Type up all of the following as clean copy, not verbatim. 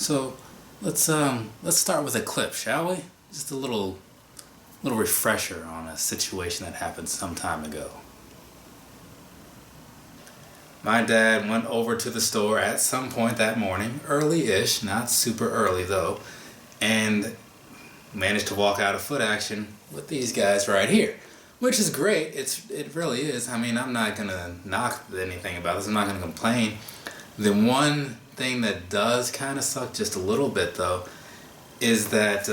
So let's start with a clip, shall we? Just a little refresher on a situation that happened some time ago. My dad went over to the store at some point that morning, early-ish, not super early though, and managed to walk out of foot action with these guys right here, which is great. It really is. I mean, I'm not gonna knock anything about this. I'm not gonna complain. The one thing that does kind of suck just a little bit though is that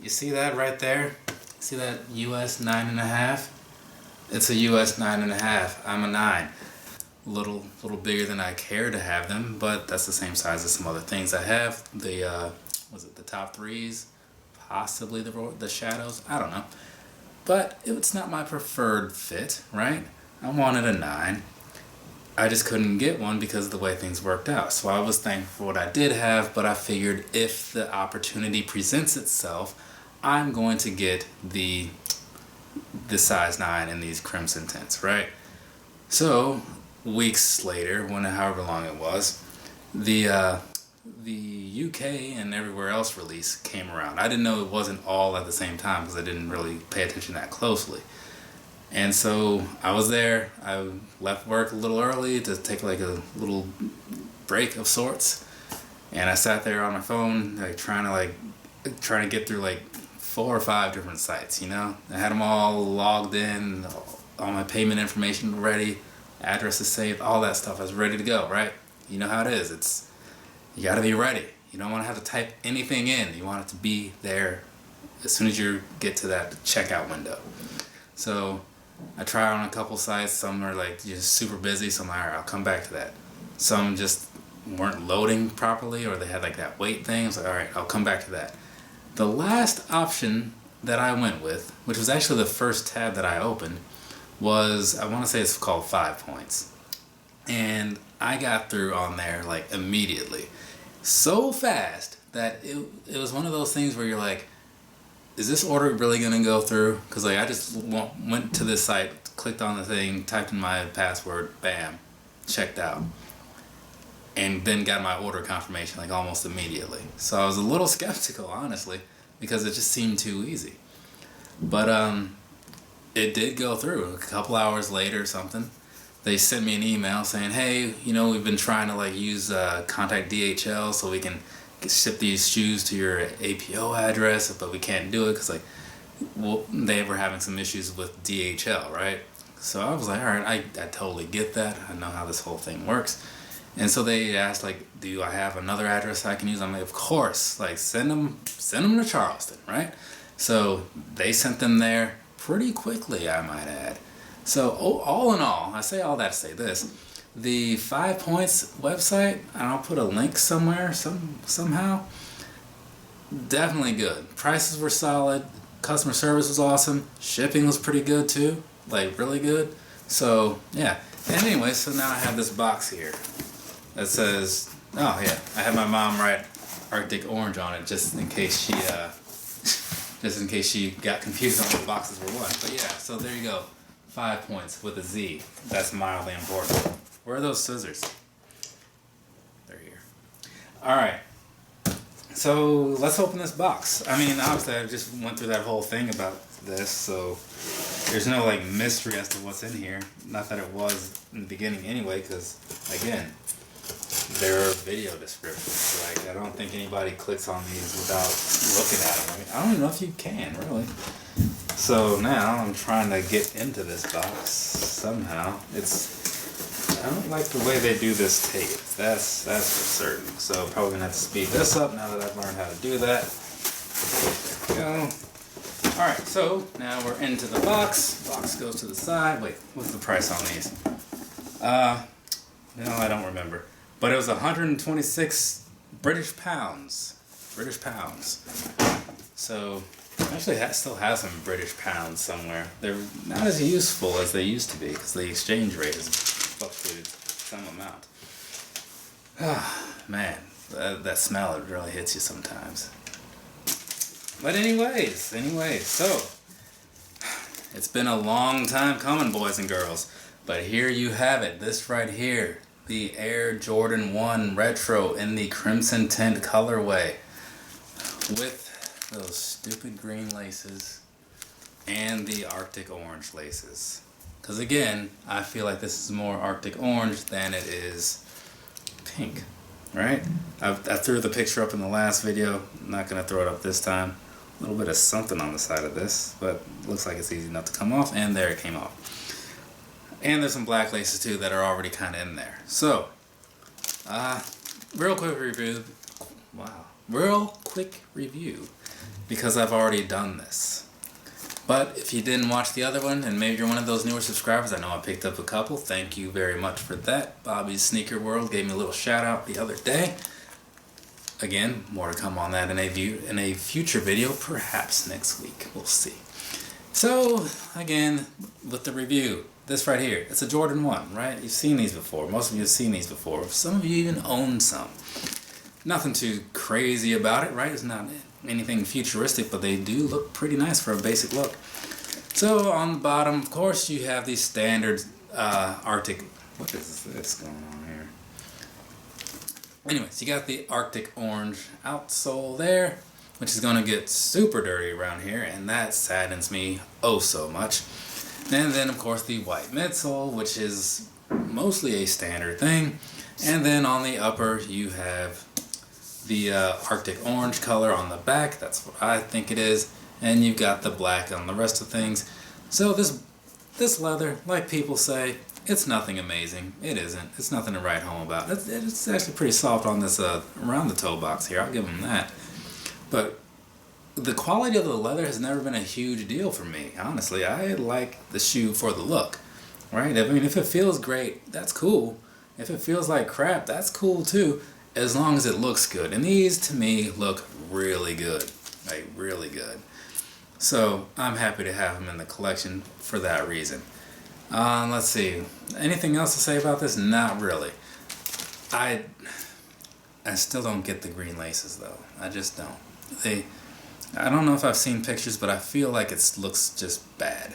you see that right there? See that US 9.5? It's a US 9.5. I'm a 9. Little bigger than I care to have them, but that's the same size as some other things I have. The was it the top threes? Possibly the shadows. I don't know. But it's not my preferred fit, right? I wanted a 9. I just couldn't get one because of the way things worked out. So I was thankful for what I did have, but I figured if the opportunity presents itself, I'm going to get the size 9 in these crimson tints, right? So weeks later, however long it was, the UK and everywhere else release came around. I didn't know it wasn't all at the same time because I didn't really pay attention that closely. And so I was there. I left work a little early to take like a little break of sorts, and I sat there on my phone like trying to get through like 4 or 5 different sites, you know? I had them all logged in, all my payment information ready, addresses saved, all that stuff. I was ready to go, right? You know how it is. You gotta be ready. You don't want to have to type anything in. You want it to be there as soon as you get to that checkout window. So I tried on a couple sites. Some are like just super busy, so I'm like, alright, I'll come back to that. Some just weren't loading properly, or they had like that wait thing. I was like, alright, I'll come back to that. The last option that I went with, which was actually the first tab that I opened, was, I want to say it's called 5pointz. And I got through on there like immediately. So fast that it was one of those things where you're like, is this order really going to go through? Because like I just went to this site, clicked on the thing, typed in my password, bam, checked out. And then got my order confirmation like almost immediately. So I was a little skeptical, honestly, because it just seemed too easy. But it did go through. A couple hours later or something, they sent me an email saying, hey, you know, we've been trying to like use contact DHL so we can ship these shoes to your APO address, but we can't do it because like they were having some issues with DHL, right? So I was like, all right, I totally get that. I know how this whole thing works. And so they asked, like, do I have another address I can use? I'm like, of course. Like, send them to Charleston, right? So they sent them there pretty quickly, I might add. So all in all, I say all that to say this. The 5pointz website, and I'll put a link somewhere, somehow, definitely good. Prices were solid. Customer service was awesome. Shipping was pretty good, too. Like, really good. So, yeah. And anyway, so now I have this box here that says, oh yeah, I had my mom write Arctic Orange on it just in case she got confused on what boxes were what. But yeah, so there you go. 5pointz with a Z. That's mildly important. Where are those scissors? They're here. Alright. So let's open this box. I mean, obviously I just went through that whole thing about this, so there's no like mystery as to what's in here. Not that it was in the beginning anyway, because again, there are video descriptions. Like, I don't think anybody clicks on these without looking at them. I mean, I don't even know if you can, really. So now I'm trying to get into this box somehow. I don't like the way they do this tape. That's for certain. So probably gonna have to speed this up now that I've learned how to do that. There we go. Alright, so now we're into the box. Box goes to the side. Wait, what's the price on these? No, I don't remember. But it was 126 British pounds. So, actually still have some British pounds somewhere. They're not as useful as they used to be because the exchange rate has fluctuated some amount. Man, that smell, it really hits you sometimes. But anyways, so it's been a long time coming, boys and girls. But here you have it, this right here. the Air Jordan 1 Retro in the Crimson Tint colorway with those stupid green laces and the Arctic orange laces. Because again, I feel like this is more Arctic orange than it is pink, right? I threw the picture up in the last video. I'm not going to throw it up this time. A little bit of something on the side of this, but looks like it's easy enough to come off, and there it came off. And there's some black laces too that are already kind of in there. So, real quick review. Wow. Real quick review, because I've already done this. But if you didn't watch the other one, and maybe you're one of those newer subscribers, I know I picked up a couple. Thank you very much for that. Bobby's Sneaker World gave me a little shout out the other day. Again, more to come on that in a future video, perhaps next week. We'll see. So, again, with the review, this right here, it's a Jordan 1, right? You've seen these before. Most of you have seen these before. Some of you even own some. Nothing too crazy about it, right? It's not anything futuristic, but they do look pretty nice for a basic look. So, on the bottom, of course, you have these standard Arctic... What is this going on here? Anyways, you got the Arctic orange outsole there, which is going to get super dirty around here, and that saddens me oh so much. And then, of course, the white midsole, which is mostly a standard thing. And then on the upper, you have the Arctic orange color on the back. That's what I think it is. And you've got the black on the rest of things. So this leather, like people say, it's nothing amazing. It isn't. It's nothing to write home about. It's actually pretty soft on this around the toe box here. I'll give them that. But the quality of the leather has never been a huge deal for me. Honestly, I like the shoe for the look, right? I mean, if it feels great, that's cool. If it feels like crap, that's cool too, as long as it looks good. And these, to me, look really good, like really good. So I'm happy to have them in the collection for that reason. Let's see. Anything else to say about this? Not really. I still don't get the green laces though. I just don't. I don't know if I've seen pictures, but I feel like it looks just bad.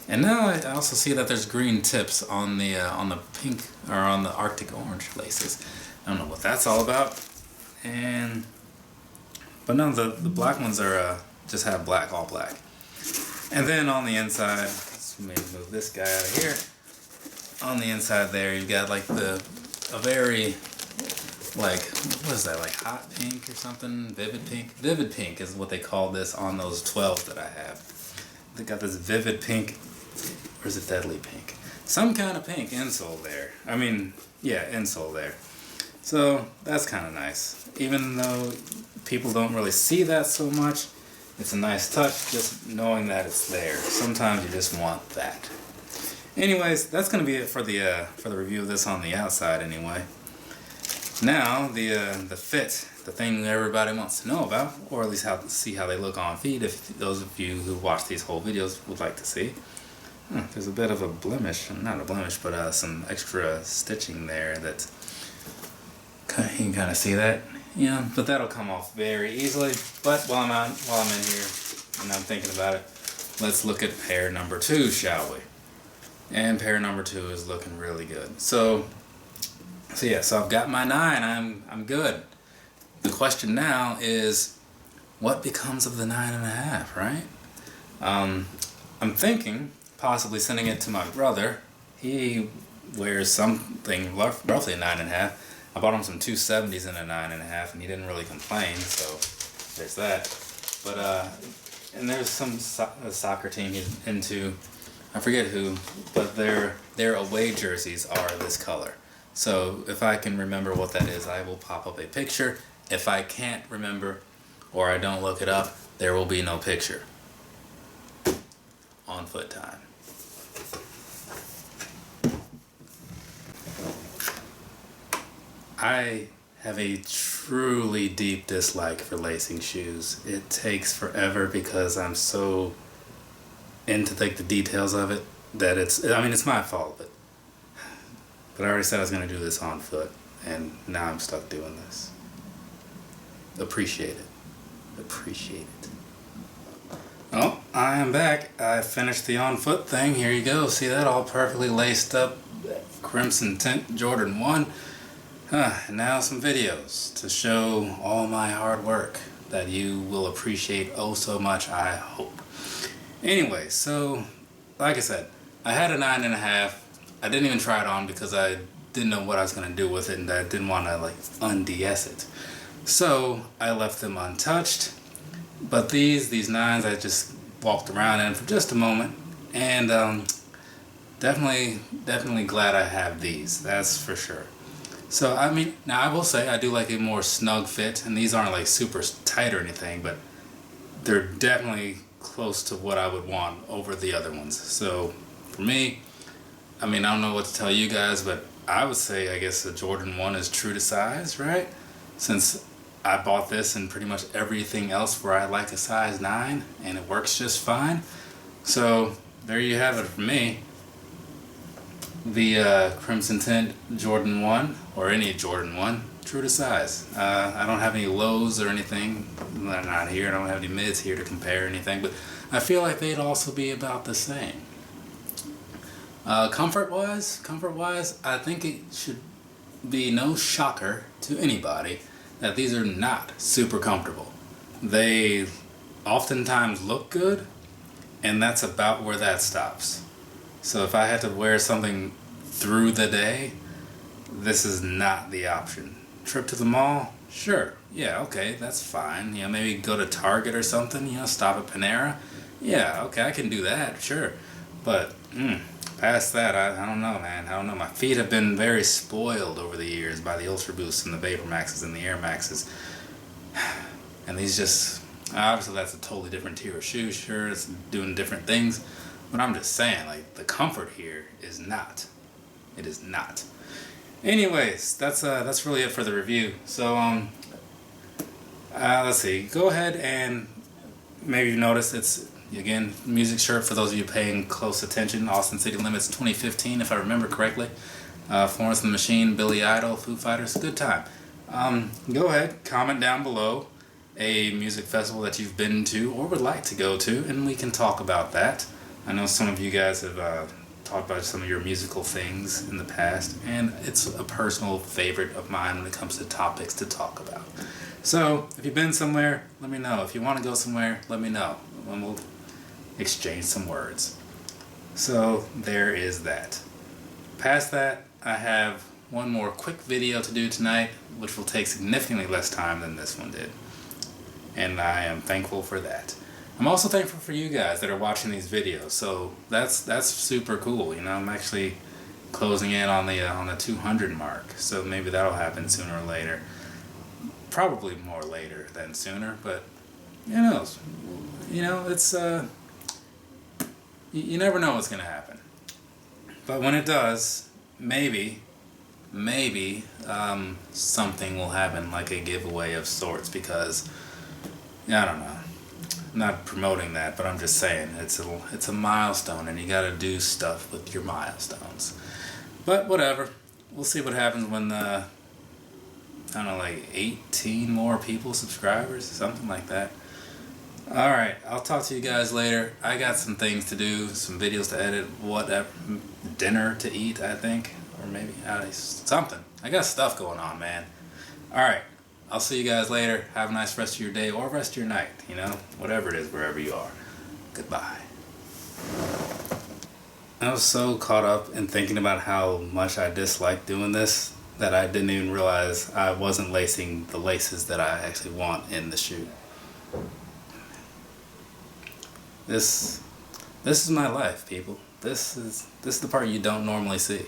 And now I also see that there's green tips on the pink or on the Arctic orange laces. I don't know what that's all about. But no, the black ones are just have black, all black. And then on the inside, let's maybe move this guy out of here. On the inside there, you've got like a very, like, what is that, like hot pink or something? Vivid pink? Vivid pink is what they call this on those 12s that I have. They got this vivid pink, or is it deadly pink? Some kind of pink insole there. I mean, yeah, insole there. So that's kind of nice. Even though people don't really see that so much, it's a nice touch just knowing that it's there. Sometimes you just want that. Anyways, that's going to be it for the review of this on the outside anyway. Now, the fit, the thing everybody wants to know about, or at least see how they look on feet, if those of you who watch these whole videos would like to see. There's a bit of a blemish, not a blemish, but some extra stitching there that you can kind of see that. Yeah, but that'll come off very easily. But while I'm in here and I'm thinking about it, let's look at pair number 2, shall we? And pair number 2 is looking really good. So yeah, so I've got my 9. I'm good. The question now is, what becomes of the 9.5, right? I'm thinking possibly sending it to my brother. He wears something roughly a 9.5. I bought him some 270s in a 9.5, and he didn't really complain. So there's that. But and there's some soccer team he's into. I forget who, but their away jerseys are this color. So if I can remember what that is, I will pop up a picture. If I can't remember or I don't look it up, there will be no picture. On foot time. I have a truly deep dislike for lacing shoes. It takes forever because I'm so into the details of it that it's my fault, but I already said I was going to do this on foot, and now I'm stuck doing this. Appreciate it. Appreciate it. Oh, I am back. I finished the on foot thing. Here you go. See that all perfectly laced up. Crimson Tint Jordan 1. And now some videos to show all my hard work that you will appreciate oh so much, I hope. Anyway, so like I said, I had a 9.5. I didn't even try it on because I didn't know what I was going to do with it, and I didn't want to like un-DS it. So I left them untouched. But these 9s I just walked around in for just a moment, and definitely glad I have these, that's for sure. So I mean, now I will say I do like a more snug fit, and these aren't like super tight or anything, but they're definitely close to what I would want over the other ones. So for me, I mean, I don't know what to tell you guys, but I would say I guess the Jordan 1 is true to size, right? Since I bought this and pretty much everything else where I like a size 9, and it works just fine. So there you have it for me. The Crimson Tint Jordan 1, or any Jordan 1, true to size. I don't have any lows or anything, not here, I don't have any mids here to compare or anything, but I feel like they'd also be about the same. Comfort-wise, I think it should be no shocker to anybody that these are not super comfortable. They oftentimes look good, and that's about where that stops. So if I had to wear something through the day, this is not the option. Trip to the mall? Sure. Yeah, okay, that's fine. You know, maybe go to Target or something, you know, stop at Panera. Yeah, okay, I can do that, sure. But, past that, I don't know, man. I don't know. My feet have been very spoiled over the years by the Ultra Boosts and the Vapor Maxes and the Air Maxes. And these just, obviously that's a totally different tier of shoe, sure, it's doing different things. But I'm just saying, like, the comfort here is not. It is not. Anyways, that's really it for the review. So, let's see. Go ahead and maybe you notice it's, again, music shirt for those of you paying close attention. Austin City Limits 2015, if I remember correctly. Florence and the Machine, Billy Idol, Foo Fighters, good time. Go ahead, comment down below a music festival that you've been to or would like to go to, and we can talk about that. I know some of you guys have talked about some of your musical things in the past, and it's a personal favorite of mine when it comes to topics to talk about. So, if you've been somewhere, let me know. If you want to go somewhere, let me know, and we'll exchange some words. So, there is that. Past that, I have one more quick video to do tonight, which will take significantly less time than this one did. And I am thankful for that. I'm also thankful for you guys that are watching these videos, so that's super cool. You know, I'm actually closing in on the 200 mark, so maybe that'll happen sooner or later. Probably more later than sooner, but who knows? You know, it's you never know what's gonna happen. But when it does, maybe something will happen, like a giveaway of sorts, because I don't know. I'm not promoting that, but I'm just saying it's a milestone, and you got to do stuff with your milestones. But whatever, we'll see what happens when I don't know, like 18 more people, subscribers, something like that. All right, I'll talk to you guys later. I got some things to do, some videos to edit, whatever, dinner to eat, I think, or maybe something. I got stuff going on, man. All right. I'll see you guys later. Have a nice rest of your day or rest of your night, you know, whatever it is, wherever you are. Goodbye. I was so caught up in thinking about how much I dislike doing this that I didn't even realize I wasn't lacing the laces that I actually want in the shoe. This is my life, people. This is the part you don't normally see.